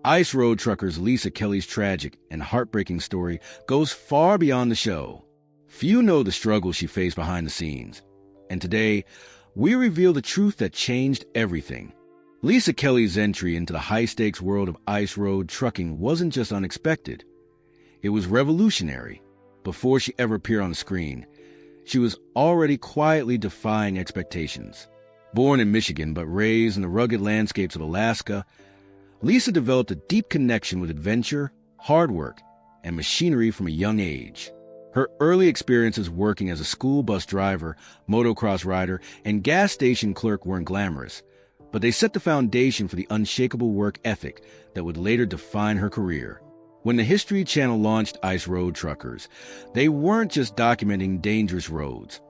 Ice Road Truckers Lisa Kelly's tragic and heartbreaking story goes far beyond the show. Few know the struggle she faced behind the scenes. And today, we reveal the truth that changed everything. Lisa Kelly's entry into the high-stakes world of ice road trucking wasn't just unexpected. It was revolutionary. Before she ever appeared on the screen, she was already quietly defying expectations. Born in Michigan but raised in the rugged landscapes of Alaska, Lisa developed a deep connection with adventure, hard work, and machinery from a young age. Her early experiences working as a school bus driver, motocross rider, and gas station clerk weren't glamorous, but they set the foundation for the unshakable work ethic that would later define her career. When the History Channel launched Ice Road Truckers, they weren't just documenting dangerous roads.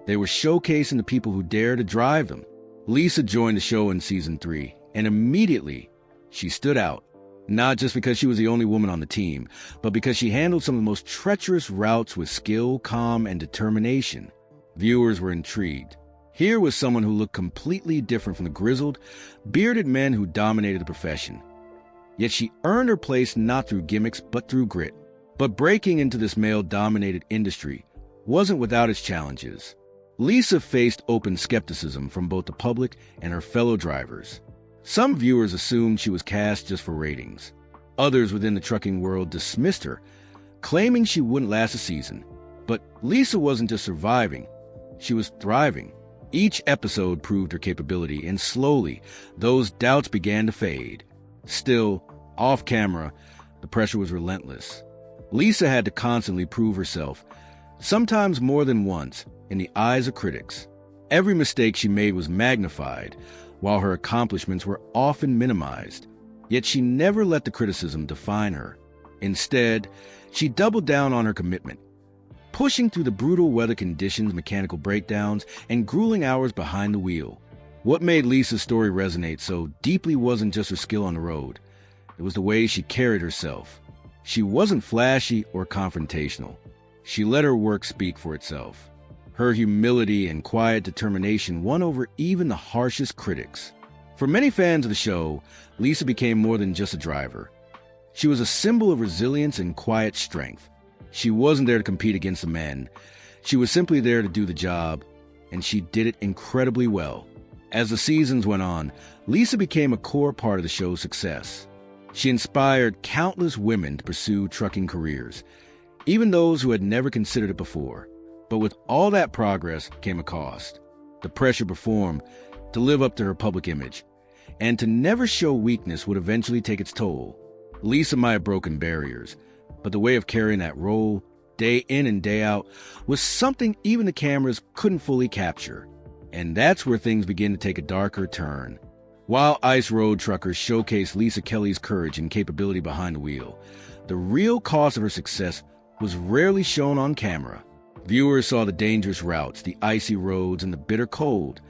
They were showcasing the people who dare to drive them. Lisa joined the show in season 3, and immediately she stood out. Not just because she was the only woman on the team, but because she handled some of the most treacherous routes with skill, calm, and determination. Viewers were intrigued. Here was someone who looked completely different from the grizzled, bearded men who dominated the profession. Yet she earned her place not through gimmicks, but through grit. But breaking into this male-dominated industry wasn't without its challenges. Lisa faced open skepticism from both the public and her fellow drivers. Some viewers assumed she was cast just for ratings. Others within the trucking world dismissed her, claiming she wouldn't last a season. But Lisa wasn't just surviving, she was thriving. Each episode proved her capability, and slowly, those doubts began to fade. Still, off camera, the pressure was relentless. Lisa had to constantly prove herself, sometimes more than once, in the eyes of critics. Every mistake she made was magnified, while her accomplishments were often minimized. Yet she never let the criticism define her. Instead, she doubled down on her commitment, pushing through the brutal weather conditions, mechanical breakdowns, and grueling hours behind the wheel. What made Lisa's story resonate so deeply wasn't just her skill on the road. It was the way she carried herself. She wasn't flashy or confrontational. She let her work speak for itself. Her humility and quiet determination won over even the harshest critics. For many fans of the show, Lisa became more than just a driver. She was a symbol of resilience and quiet strength. She wasn't there to compete against the men. She was simply there to do the job, and she did it incredibly well. As the seasons went on, Lisa became a core part of the show's success. She inspired countless women to pursue trucking careers, even those who had never considered it before. But with all that progress came a cost. The pressure to perform, to live up to her public image, and to never show weakness would eventually take its toll. Lisa might have broken barriers, but the way of carrying that role, day in and day out, was something even the cameras couldn't fully capture. And that's where things begin to take a darker turn. While Ice Road Truckers showcased Lisa Kelly's courage and capability behind the wheel, the real cost of her success was rarely shown on camera. Viewers saw the dangerous routes, the icy roads, and the bitter cold,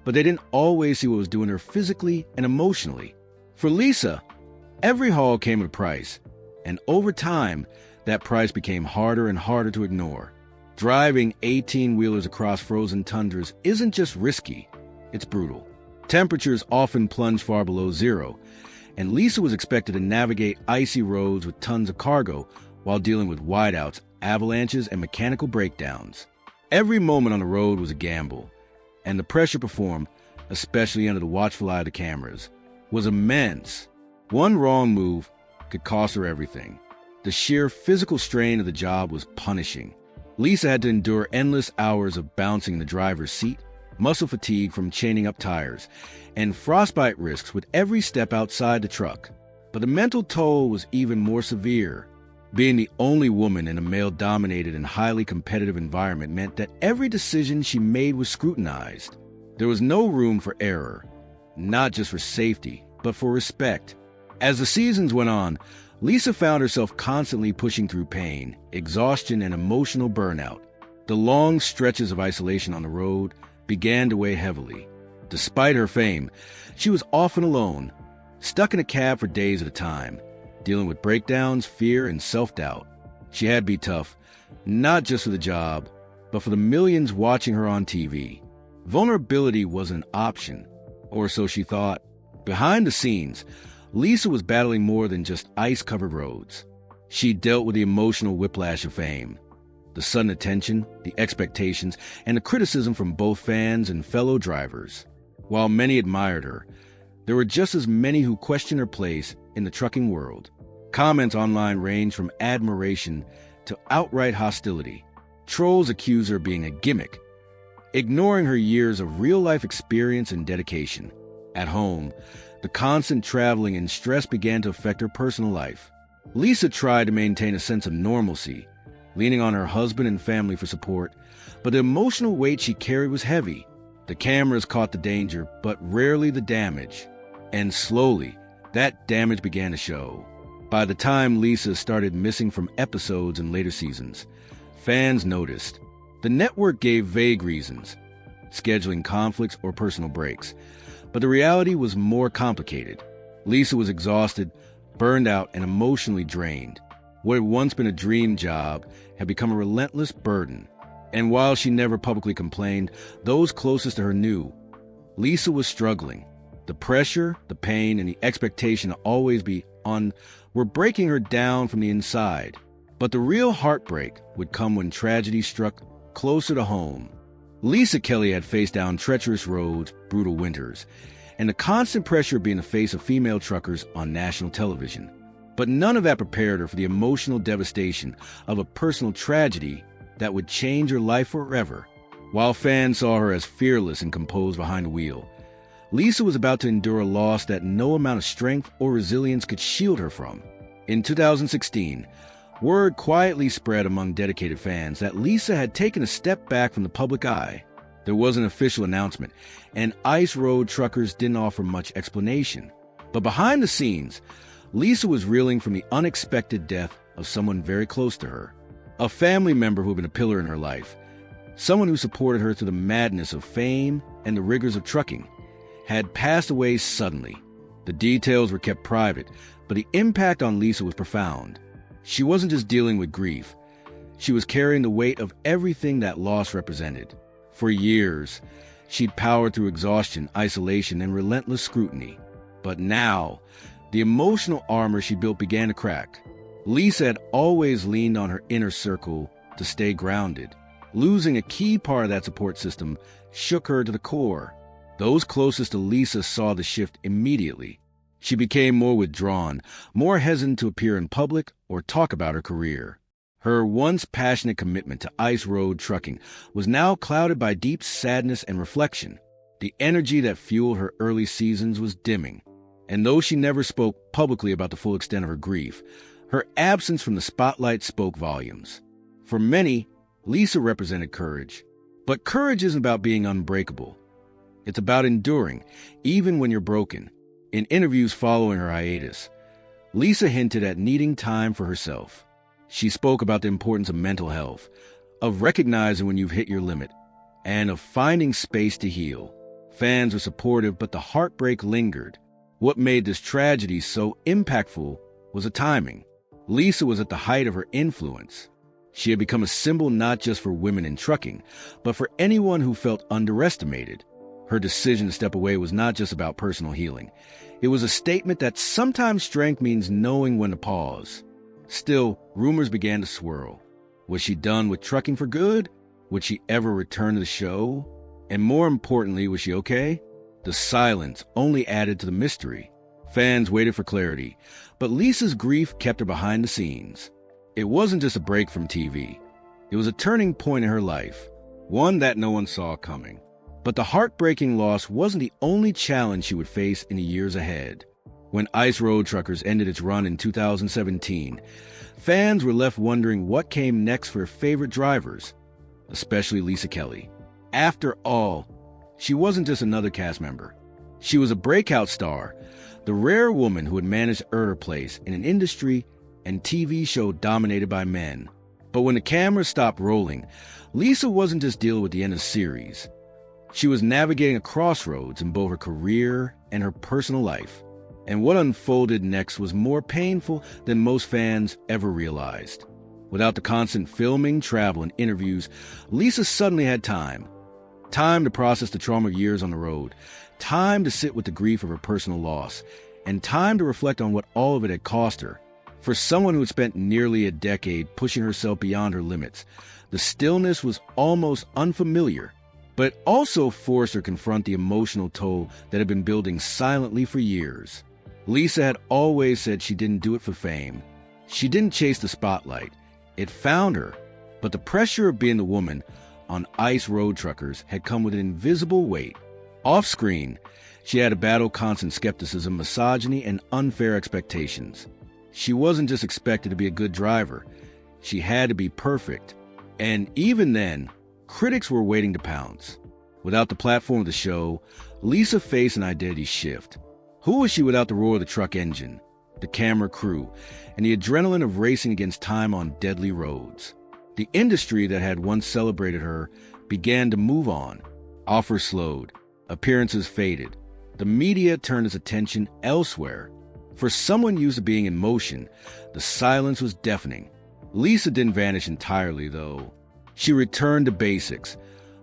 but they didn't always see what was doing her physically and emotionally. For Lisa, every haul came at a price, and over time, that price became harder and harder to ignore. Driving 18-wheelers across frozen tundras isn't just risky, it's brutal. Temperatures often plunge far below zero, and Lisa was expected to navigate icy roads with tons of cargo while dealing with whiteouts, avalanches, and mechanical breakdowns. Every moment on the road was a gamble, and the pressure to perform, especially under the watchful eye of the cameras, was immense. One wrong move could cost her everything. The sheer physical strain of the job was punishing. Lisa had to endure endless hours of bouncing in the driver's seat, muscle fatigue from chaining up tires, and frostbite risks with every step outside the truck. But the mental toll was even more severe. Being the only woman in a male-dominated and highly competitive environment meant that every decision she made was scrutinized. There was no room for error, not just for safety, but for respect. As the seasons went on, Lisa found herself constantly pushing through pain, exhaustion, and emotional burnout. The long stretches of isolation on the road began to weigh heavily. Despite her fame, she was often alone, stuck in a cab for days at a time, dealing with breakdowns, fear, and self-doubt. She had to be tough, not just for the job, but for the millions watching her on TV. Vulnerability was an option, or so she thought. Behind the scenes, Lisa was battling more than just ice-covered roads. She dealt with the emotional whiplash of fame, the sudden attention, the expectations, and the criticism from both fans and fellow drivers. While many admired her, there were just as many who questioned her place in the trucking world. Comments online ranged from admiration to outright hostility. Trolls accused her of being a gimmick, ignoring her years of real-life experience and dedication. At home, the constant traveling and stress began to affect her personal life. Lisa tried to maintain a sense of normalcy, leaning on her husband and family for support, but the emotional weight she carried was heavy. The cameras caught the danger, but rarely the damage. And slowly, that damage began to show. By the time Lisa started missing from episodes in later seasons, fans noticed. The network gave vague reasons, scheduling conflicts or personal breaks, but the reality was more complicated. Lisa was exhausted, burned out, and emotionally drained. What had once been a dream job had become a relentless burden. And while she never publicly complained, those closest to her knew. Lisa was struggling. The pressure, the pain, and the expectation to always be on were breaking her down from the inside. But the real heartbreak would come when tragedy struck closer to home. Lisa Kelly had faced down treacherous roads, brutal winters, and the constant pressure of being the face of female truckers on national television. But none of that prepared her for the emotional devastation of a personal tragedy that would change her life forever. While fans saw her as fearless and composed behind the wheel, Lisa was about to endure a loss that no amount of strength or resilience could shield her from. In 2016, word quietly spread among dedicated fans that Lisa had taken a step back from the public eye. There was an official announcement, and ice road truckers didn't offer much explanation. But behind the scenes, Lisa was reeling from the unexpected death of someone very close to her, a family member who had been a pillar in her life, someone who supported her through the madness of fame and the rigors of trucking, had passed away suddenly. The details were kept private, but the impact on Lisa was profound. She wasn't just dealing with grief. She was carrying the weight of everything that loss represented. For years, she'd powered through exhaustion, isolation, and relentless scrutiny. But now, the emotional armor she built began to crack. Lisa had always leaned on her inner circle to stay grounded. Losing a key part of that support system shook her to the core. Those closest to Lisa saw the shift immediately. She became more withdrawn, more hesitant to appear in public or talk about her career. Her once passionate commitment to ice road trucking was now clouded by deep sadness and reflection. The energy that fueled her early seasons was dimming. And though she never spoke publicly about the full extent of her grief, her absence from the spotlight spoke volumes. For many, Lisa represented courage. But courage isn't about being unbreakable. It's about enduring, even when you're broken. In interviews following her hiatus, Lisa hinted at needing time for herself. She spoke about the importance of mental health, of recognizing when you've hit your limit, and of finding space to heal. Fans were supportive, but the heartbreak lingered. What made this tragedy so impactful was the timing. Lisa was at the height of her influence. She had become a symbol not just for women in trucking, but for anyone who felt underestimated. Her decision to step away was not just about personal healing. It was a statement that sometimes strength means knowing when to pause. Still, rumors began to swirl. Was she done with trucking for good? Would she ever return to the show? And more importantly, was she okay? The silence only added to the mystery. Fans waited for clarity, but Lisa's grief kept her behind the scenes. It wasn't just a break from TV. It was a turning point in her life, one that no one saw coming. But the heartbreaking loss wasn't the only challenge she would face in the years ahead. When Ice Road Truckers ended its run in 2017, fans were left wondering what came next for her favorite drivers, especially Lisa Kelly. After all, she wasn't just another cast member. She was a breakout star, the rare woman who had managed to earn her place in an industry and TV show dominated by men. But when the cameras stopped rolling, Lisa wasn't just dealing with the end of the series. She was navigating a crossroads in both her career and her personal life. And what unfolded next was more painful than most fans ever realized. Without the constant filming, travel, and interviews, Lisa suddenly had time. Time to process the trauma of years on the road. Time to sit with the grief of her personal loss. and time to reflect on what all of it had cost her. For someone who had spent nearly a decade pushing herself beyond her limits, the stillness was almost unfamiliar, but it also forced her to confront the emotional toll that had been building silently for years. Lisa had always said she didn't do it for fame. She didn't chase the spotlight. It found her. But the pressure of being the woman on ICE road truckers had come with an invisible weight. Off-screen, she had to battle constant skepticism, misogyny, and unfair expectations. She wasn't just expected to be a good driver. She had to be perfect. And even then, critics were waiting to pounce. Without the platform of the show, Lisa faced an identity shift. Who was she without the roar of the truck engine, the camera crew, and the adrenaline of racing against time on deadly roads? The industry that had once celebrated her began to move on. Offers slowed. Appearances faded. The media turned its attention elsewhere. For someone used to being in motion, the silence was deafening. Lisa didn't vanish entirely, though. She returned to basics,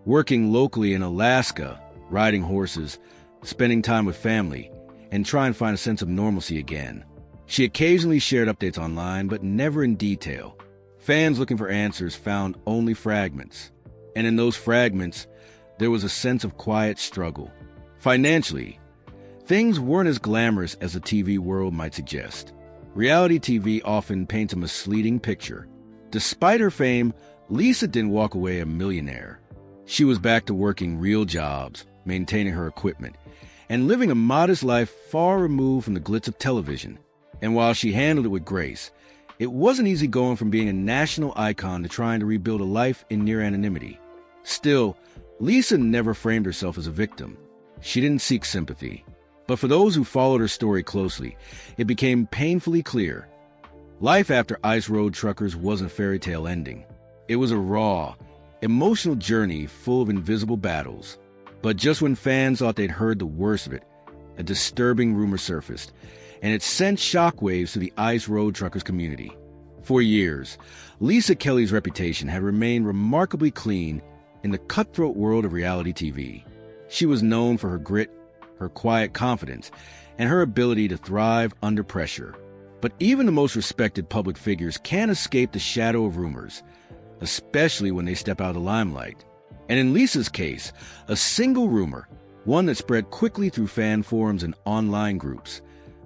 working locally in Alaska, riding horses, spending time with family, and trying to find a sense of normalcy again. She occasionally shared updates online, but never in detail. Fans looking for answers found only fragments. And in those fragments, there was a sense of quiet struggle. Financially, things weren't as glamorous as the TV world might suggest. Reality TV often paints a misleading picture. Despite her fame, Lisa didn't walk away a millionaire. She was back to working real jobs, maintaining her equipment, and living a modest life far removed from the glitz of television. And while she handled it with grace, it wasn't easy going from being a national icon to trying to rebuild a life in near anonymity. Still, Lisa never framed herself as a victim. She didn't seek sympathy. But for those who followed her story closely, it became painfully clear. Life after ICE road truckers wasn't a fairy tale ending. It was a raw, emotional journey full of invisible battles. But just when fans thought they'd heard the worst of it, a disturbing rumor surfaced, and it sent shockwaves to the ICE road truckers community. For years, Lisa Kelly's reputation had remained remarkably clean in the cutthroat world of reality TV. She was known for her grit, her quiet confidence, and her ability to thrive under pressure. But even the most respected public figures can't escape the shadow of rumors, especially when they step out of the limelight. And in Lisa's case, a single rumor, one that spread quickly through fan forums and online groups,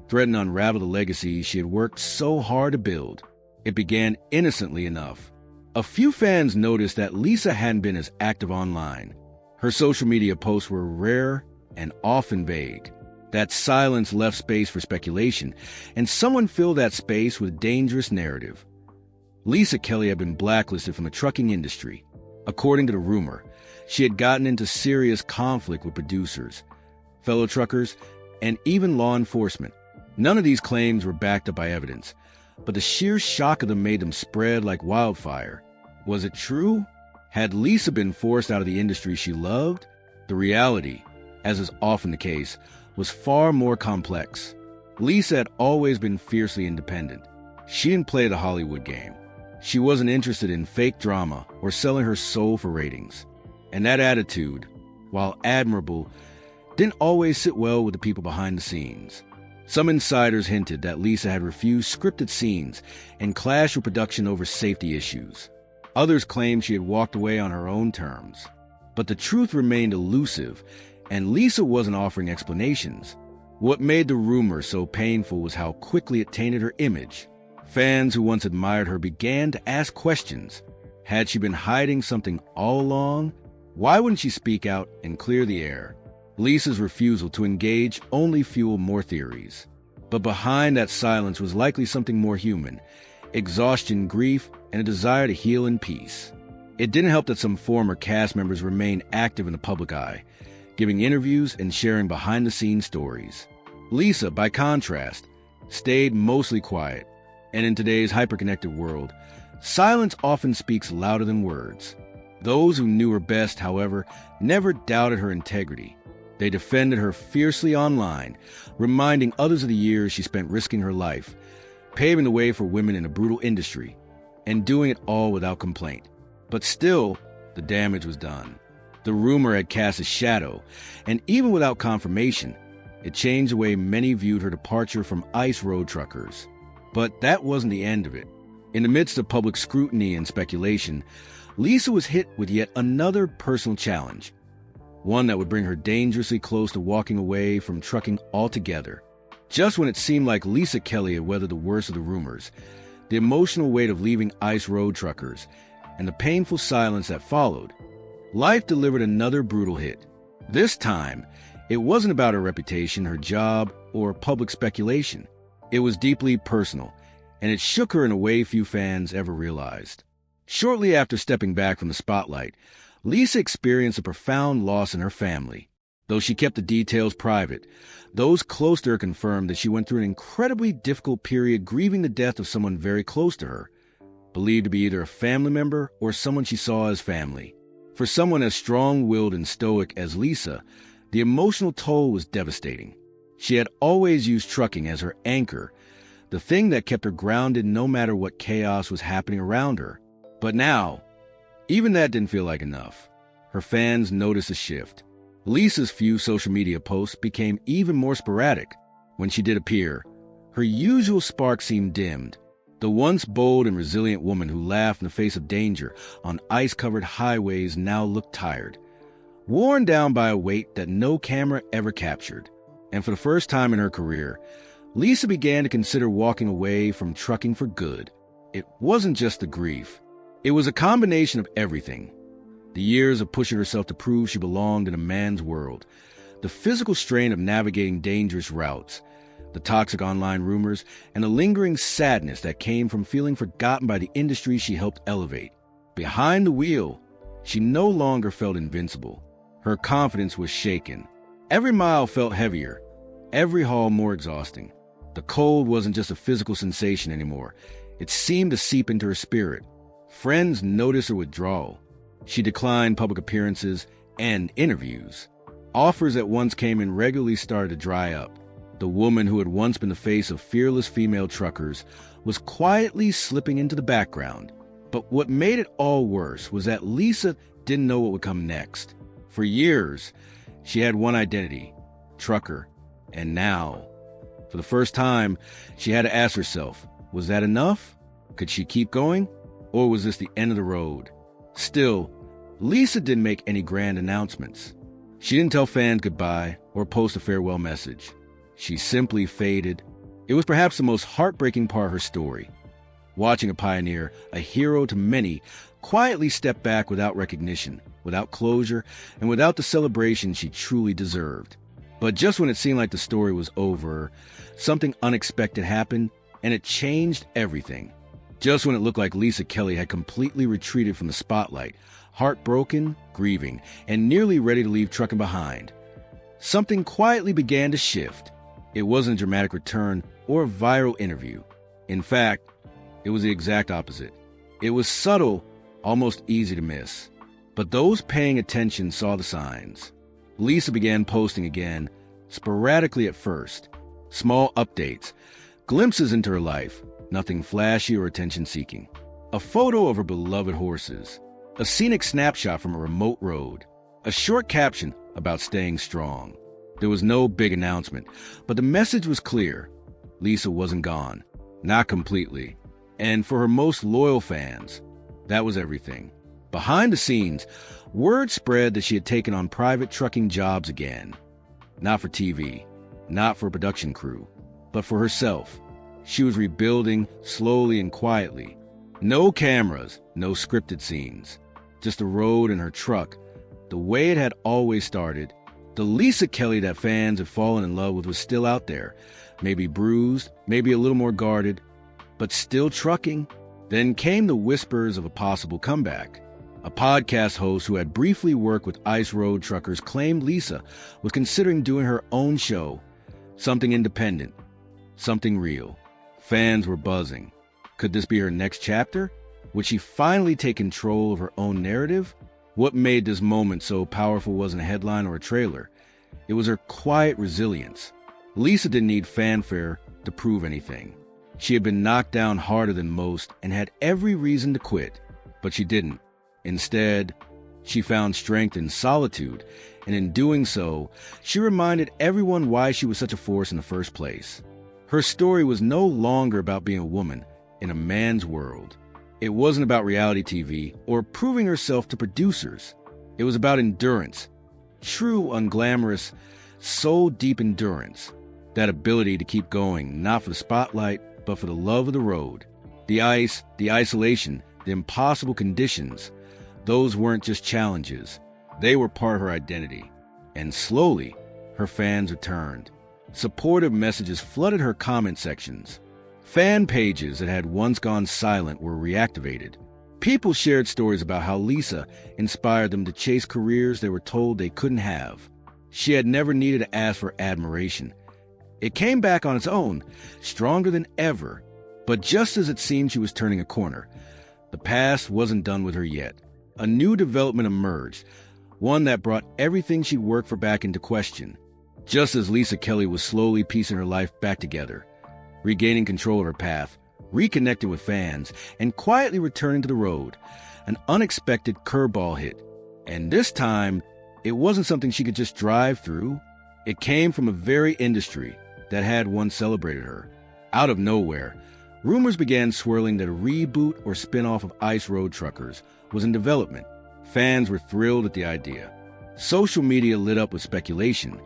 threatened to unravel the legacy she had worked so hard to build. It began innocently enough. A few fans noticed that Lisa hadn't been as active online. Her social media posts were rare and often vague. That silence left space for speculation, and someone filled that space with dangerous narrative. Lisa Kelly had been blacklisted from the trucking industry. According to the rumor, she had gotten into serious conflict with producers, fellow truckers, and even law enforcement. None of these claims were backed up by evidence, but the sheer shock of them made them spread like wildfire. Was it true? Had Lisa been forced out of the industry she loved? The reality, as is often the case, was far more complex. Lisa had always been fiercely independent. She didn't play the Hollywood game. She wasn't interested in fake drama or selling her soul for ratings. And that attitude, while admirable, didn't always sit well with the people behind the scenes. Some insiders hinted that Lisa had refused scripted scenes and clashed with production over safety issues. Others claimed she had walked away on her own terms. But the truth remained elusive, and Lisa wasn't offering explanations. What made the rumor so painful was how quickly it tainted her image. Fans who once admired her began to ask questions. Had she been hiding something all along? Why wouldn't she speak out and clear the air? Lisa's refusal to engage only fueled more theories. But behind that silence was likely something more human: exhaustion, grief, and a desire to heal in peace. It didn't help that some former cast members remained active in the public eye, giving interviews and sharing behind-the-scenes stories. Lisa, by contrast, stayed mostly quiet. And in today's hyper-connected world, silence often speaks louder than words. Those who knew her best, however, never doubted her integrity. They defended her fiercely online, reminding others of the years she spent risking her life, paving the way for women in a brutal industry, and doing it all without complaint. But still, the damage was done. The rumor had cast a shadow, and even without confirmation, It changed the way many viewed her departure from ICE road truckers. But that wasn't the end of it. In the midst of public scrutiny and speculation, Lisa was hit with yet another personal challenge, one that would bring her dangerously close to walking away from trucking altogether. Just when it seemed like Lisa Kelly had weathered the worst of the rumors, the emotional weight of leaving ICE road truckers, and the painful silence that followed, life delivered another brutal hit. This time, it wasn't about her reputation, her job, or public speculation. It was deeply personal, and it shook her in a way few fans ever realized. Shortly after stepping back from the spotlight, Lisa experienced a profound loss in her family. Though she kept the details private, those close to her confirmed that she went through an incredibly difficult period grieving the death of someone very close to her, believed to be either a family member or someone she saw as family. For someone as strong-willed and stoic as Lisa, the emotional toll was devastating. She had always used trucking as her anchor, the thing that kept her grounded no matter what chaos was happening around her. But now, even that didn't feel like enough. Her fans noticed a shift. Lisa's few social media posts became even more sporadic. When she did appear, her usual spark seemed dimmed. The once bold and resilient woman who laughed in the face of danger on ice-covered highways now looked tired, worn down by a weight that no camera ever captured. And for the first time in her career, Lisa began to consider walking away from trucking for good. It wasn't just the grief. It was a combination of everything. The years of pushing herself to prove she belonged in a man's world, the physical strain of navigating dangerous routes, the toxic online rumors, and the lingering sadness that came from feeling forgotten by the industry she helped elevate. Behind the wheel, she no longer felt invincible. Her confidence was shaken. Every mile felt heavier, every haul more exhausting. The cold wasn't just a physical sensation anymore. It seemed to seep into her spirit. Friends noticed her withdrawal. She declined public appearances and interviews. Offers that once came in regularly started to dry up. The woman who had once been the face of fearless female truckers was quietly slipping into the background. But what made it all worse was that Lisa didn't know what would come next. For years, she had one identity, trucker. And now, for the first time, she had to ask herself, was that enough? Could she keep going? Or was this the end of the road? Still, Lisa didn't make any grand announcements. She didn't tell fans goodbye or post a farewell message. She simply faded. It was perhaps the most heartbreaking part of her story. Watching a pioneer, a hero to many, quietly step back without recognition, without closure, and without the celebration she truly deserved. But just when it seemed like the story was over, something unexpected happened, and it changed everything. Just when it looked like Lisa Kelly had completely retreated from the spotlight, heartbroken, grieving, and nearly ready to leave trucking behind, something quietly began to shift. It wasn't a dramatic return or a viral interview. In fact, it was the exact opposite. It was subtle, almost easy to miss. But those paying attention saw the signs. Lisa began posting again, sporadically at first. Small updates, glimpses into her life, nothing flashy or attention-seeking. A photo of her beloved horses, a scenic snapshot from a remote road, a short caption about staying strong. There was no big announcement, but the message was clear. Lisa wasn't gone, not completely. And for her most loyal fans, that was everything. Behind the scenes, word spread that she had taken on private trucking jobs again. Not for TV, not for a production crew, but for herself. She was rebuilding slowly and quietly. No cameras, no scripted scenes. Just the road and her truck, the way it had always started. The Lisa Kelly that fans had fallen in love with was still out there. Maybe bruised, maybe a little more guarded, but still trucking. Then came the whispers of a possible comeback. A podcast host who had briefly worked with ICE road truckers claimed Lisa was considering doing her own show. Something independent, something real. Fans were buzzing. Could this be her next chapter? Would she finally take control of her own narrative? What made this moment so powerful wasn't a headline or a trailer. It was her quiet resilience. Lisa didn't need fanfare to prove anything. She had been knocked down harder than most and had every reason to quit, but she didn't. Instead, She found strength in solitude, and in doing so, she reminded everyone why she was such a force in the first place. Her story was no longer about being a woman in a man's world. It wasn't about reality TV or proving herself to producers. It was about endurance, true unglamorous, soul-deep endurance, that ability to keep going, not for the spotlight, but for the love of the road. The ice, the isolation, the impossible conditions, those weren't just challenges. They were part of her identity. And slowly, her fans returned. Supportive messages flooded her comment sections. Fan pages that had once gone silent were reactivated. People shared stories about how Lisa inspired them to chase careers they were told they couldn't have. She had never needed to ask for admiration. It came back on its own, stronger than ever. But just as it seemed she was turning a corner, the past wasn't done with her yet. A new development emerged, one that brought everything she worked for back into question. Just as Lisa Kelly was slowly piecing her life back together, regaining control of her path, reconnecting with fans, and quietly returning to the road, an unexpected curveball hit. And this time, it wasn't something she could just drive through. It came from a very industry that had once celebrated her. Out of nowhere, rumors began swirling that a reboot or spin-off of Ice Road Truckers was in development. Fans were thrilled at the idea. Social media lit up with speculation.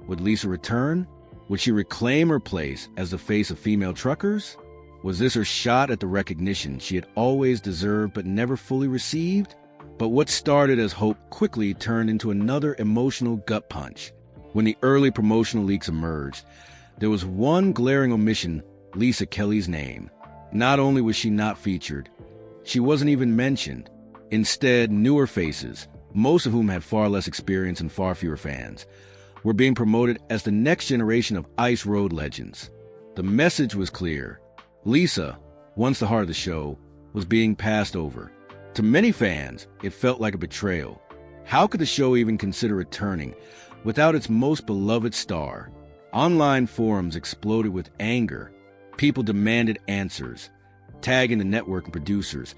Would Lisa return? Would she reclaim her place as the face of female truckers? Was this her shot at the recognition she had always deserved but never fully received? But what started as hope quickly turned into another emotional gut punch. When the early promotional leaks emerged, there was one glaring omission: Lisa Kelly's name. Not only was she not featured, she wasn't even mentioned. Instead, newer faces, most of whom had far less experience and far fewer fans, were being promoted as the next generation of ice road legends. The message was clear. Lisa, once the heart of the show, was being passed over. To many fans, it felt like a betrayal. How could the show even consider returning without its most beloved star? Online forums exploded with anger. People demanded answers, tagging the network and producers,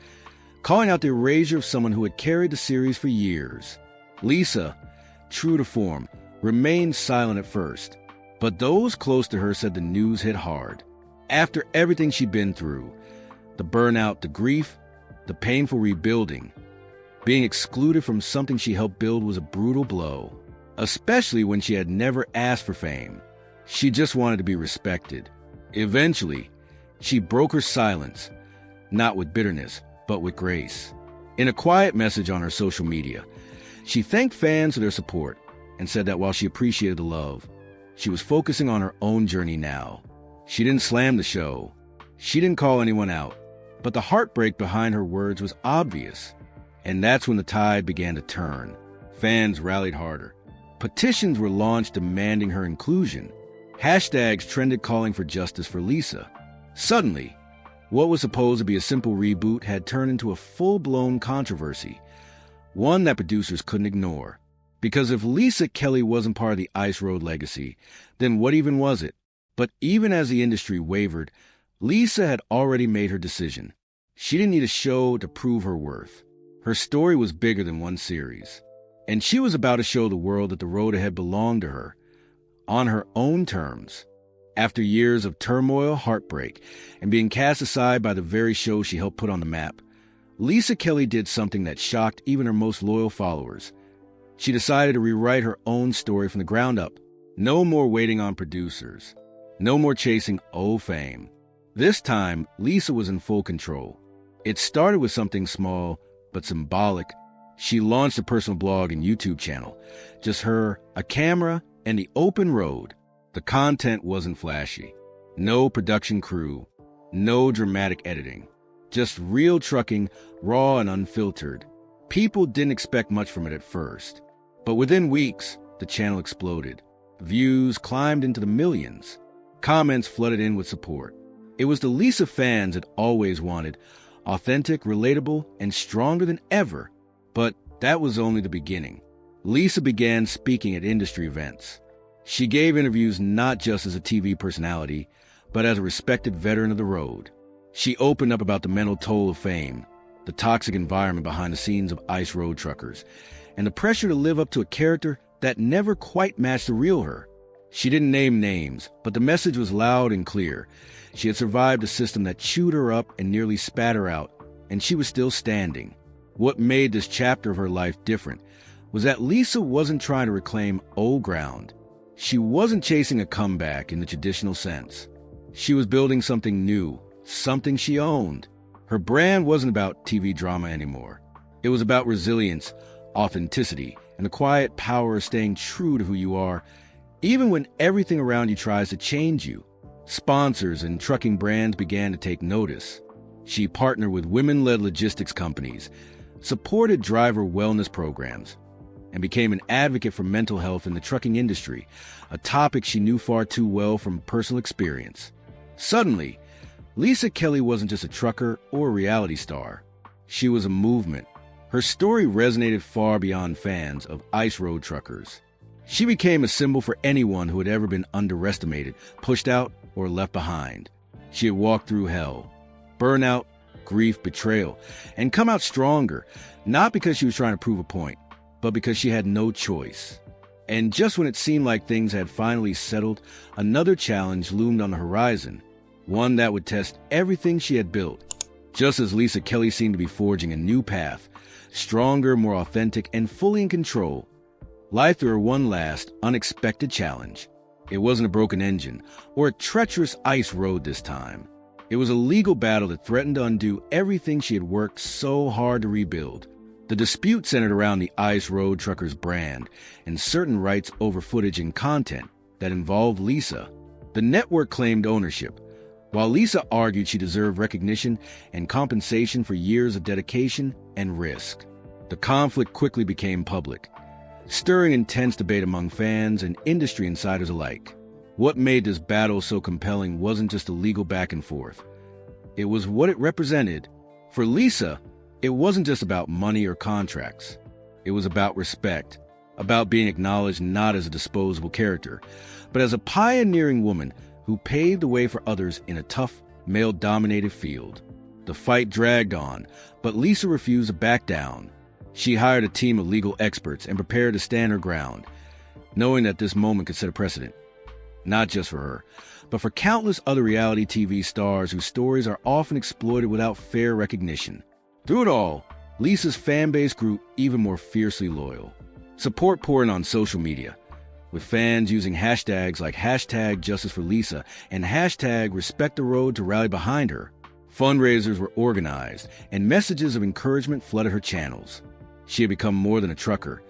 calling out the erasure of someone who had carried the series for years. Lisa, true to form, remained silent at first, but those close to her said the news hit hard. After everything she'd been through, the burnout, the grief, the painful rebuilding, being excluded from something she helped build was a brutal blow, especially when she had never asked for fame. She just wanted to be respected. Eventually, she broke her silence, not with bitterness, but with grace. In a quiet message on her social media, she thanked fans for their support and said that while she appreciated the love, she was focusing on her own journey now. She didn't slam the show. She didn't call anyone out. But the heartbreak behind her words was obvious. And that's when the tide began to turn. Fans rallied harder. Petitions were launched demanding her inclusion. Hashtags trended calling for justice for Lisa. Suddenly, what was supposed to be a simple reboot had turned into a full-blown controversy, one that producers couldn't ignore. Because if Lisa Kelly wasn't part of the Ice Road legacy, then what even was it? But even as the industry wavered, Lisa had already made her decision. She didn't need a show to prove her worth. Her story was bigger than one series. And she was about to show the world that the road ahead belonged to her, on her own terms. After years of turmoil, heartbreak, and being cast aside by the very show she helped put on the map, Lisa Kelly did something that shocked even her most loyal followers. She decided to rewrite her own story from the ground up. No more waiting on producers. No more chasing old fame. This time, Lisa was in full control. It started with something small, but symbolic. She launched a personal blog and YouTube channel. Just her, a camera, and the open road. The content wasn't flashy. No production crew. No dramatic editing. Just real trucking, raw and unfiltered. People didn't expect much from it at first. But within weeks, the channel exploded. Views climbed into the millions. Comments flooded in with support. It was the Lisa fans had always wanted. Authentic, relatable, and stronger than ever. But that was only the beginning. Lisa began speaking at industry events. She gave interviews not just as a TV personality, but as a respected veteran of the road. She opened up about the mental toll of fame, the toxic environment behind the scenes of ICE road truckers, and the pressure to live up to a character that never quite matched the real her. She didn't name names, but the message was loud and clear. She had survived a system that chewed her up and nearly spat her out, and she was still standing. What made this chapter of her life different was that Lisa wasn't trying to reclaim old ground. She wasn't chasing a comeback in the traditional sense. She was building something new, something she owned. Her brand wasn't about TV drama anymore. It was about resilience, authenticity, and the quiet power of staying true to who you are, even when everything around you tries to change you. Sponsors and trucking brands began to take notice. She partnered with women-led logistics companies, supported driver wellness programs, and became an advocate for mental health in the trucking industry, a topic she knew far too well from personal experience. Suddenly, Lisa Kelly wasn't just a trucker or a reality star. She was a movement. Her story resonated far beyond fans of ICE road truckers. She became a symbol for anyone who had ever been underestimated, pushed out, or left behind. She had walked through hell, burnout, grief, betrayal, and come out stronger, not because she was trying to prove a point, but because she had no choice. And just when it seemed like things had finally settled, another challenge loomed on the horizon, one that would test everything she had built. Just as Lisa Kelly seemed to be forging a new path, stronger, more authentic, and fully in control, life threw her one last, unexpected challenge. It wasn't a broken engine or a treacherous ice road this time. It was a legal battle that threatened to undo everything she had worked so hard to rebuild. The dispute centered around the ICE road truckers brand and certain rights over footage and content that involved Lisa. The network claimed ownership, while Lisa argued she deserved recognition and compensation for years of dedication and risk. The conflict quickly became public, stirring intense debate among fans and industry insiders alike. What made this battle so compelling wasn't just a legal back and forth. It was what it represented. For Lisa, it wasn't just about money or contracts. It was about respect, about being acknowledged not as a disposable character, but as a pioneering woman who paved the way for others in a tough, male-dominated field. The fight dragged on, but Lisa refused to back down. She hired a team of legal experts and prepared to stand her ground, knowing that this moment could set a precedent, not just for her, but for countless other reality TV stars whose stories are often exploited without fair recognition. Through it all, Lisa's fan base grew even more fiercely loyal. Support poured in on social media, with fans using hashtags like #JusticeForLisa and #RespectTheRoad to rally behind her. Fundraisers were organized, and messages of encouragement flooded her channels. She had become more than a trucker.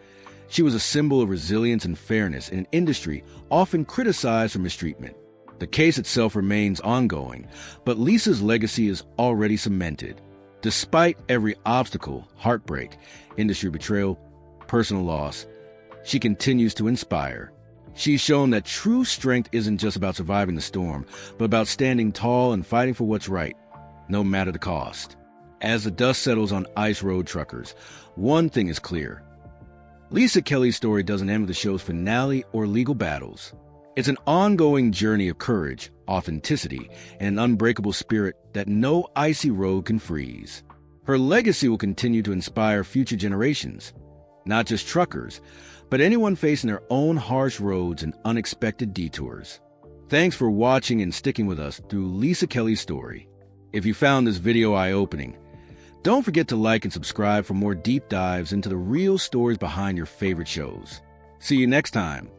She was a symbol of resilience and fairness in an industry often criticized for mistreatment. The case itself remains ongoing, but Lisa's legacy is already cemented. Despite every obstacle, heartbreak, industry betrayal, personal loss, she continues to inspire. She's shown that true strength isn't just about surviving the storm, but about standing tall and fighting for what's right, no matter the cost. As the dust settles on ICE road truckers, one thing is clear. Lisa Kelly's story doesn't end with the show's finale or legal battles. It's an ongoing journey of courage, authenticity, and an unbreakable spirit that no icy road can freeze. Her legacy will continue to inspire future generations, not just truckers, but anyone facing their own harsh roads and unexpected detours. Thanks for watching and sticking with us through Lisa Kelly's story. If you found this video eye-opening, don't forget to like and subscribe for more deep dives into the real stories behind your favorite shows. See you next time.